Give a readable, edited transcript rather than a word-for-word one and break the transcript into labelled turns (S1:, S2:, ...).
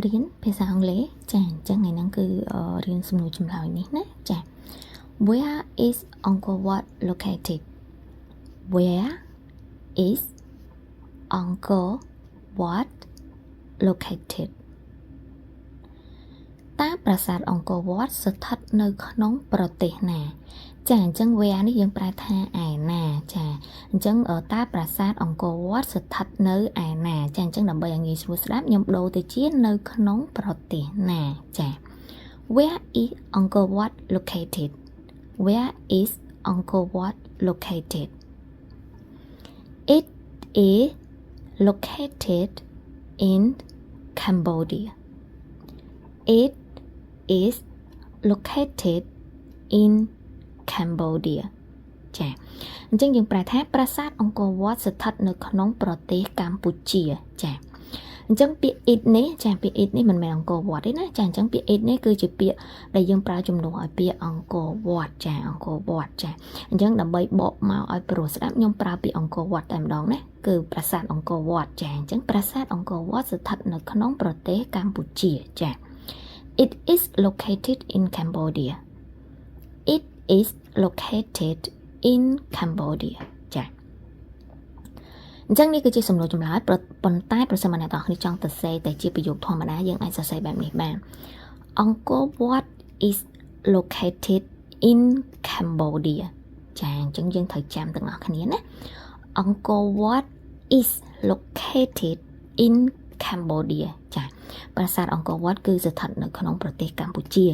S1: រៀនភាសាអង់គ្លេសចាអញ្ចឹងថ្ងៃហ្នឹងគឺរៀនសំណួរចម្លើយនេះណាចា Where is Angkor Wat located? Where is Angkor Wat located? តើប្រាសាទអង្គរវត្តស្ថិតនៅក្នុងប្រទេសណាចាអញ្ចឹង where នេះយើងប្រែថាឯណាចាអញ្ចឹងតើប្រាសាទអង្គរវត្តស្ថិតនៅឯណាចាអញ្ចឹងដើម្បីឲ្យងាយស្រួលស្ដាប់ខ្ញុំដូរទៅជានៅក្នុងប្រទេសណាចា Where is Angkor Wat located? Where is Angkor Wat located? It is located in Cambodia. It is located in Cambodia ចាអញ្ចឹងយើងប្រែថាប្រាសាទអង្គរវត្តស្ថិតនៅក្នុងប្រទេសកម្ពុជាចាអញ្ចឹងពាក្យ it នេះចាពាក្យ it នេះមិនមែនអង្គរវត្តទេណាចាអញ្ចឹងពាក្យ it នេះគឺជាពាក្យដែលយើងប្រើជំនួសឲ្យពាក្យអង្គរវត្តចាអង្គរវត្តចាអញ្ចឹងដើម្បីបកមកឲ្យព្រោះស្ដាប់ខ្ញុំប្រើពាក្យអង្គរវត្តតែម្ដងណាគឺប្រាសាទអង្គរវត្តចាអញ្ចឹងប្រាសាទអង្គរវត្តស្ថិតនៅក្នុងប្រទេសកម្ពុជាចា It is located in Cambodia. It is located in Cambodia ចាអញ្ចឹងនេះគឺជាសំណួរចម្លើយប៉ុន្តែប្រសិនបើអ្នកទាំងអស់គ្នាចង់ទៅសេតែជាប្រយោគធម្មតាយើងអាចសរសេរបែបនេះបាន Angkor Wat is located in Cambodia ចាអញ្ចឹងយើងត្រូវចាំទាំងអស់គ្នាណា Angkor Wat is located in Cambodia ចាប្រាសាទអង្គរវត្តគឺស្ថិតនៅក្នុងប្រទេសកម្ពុជា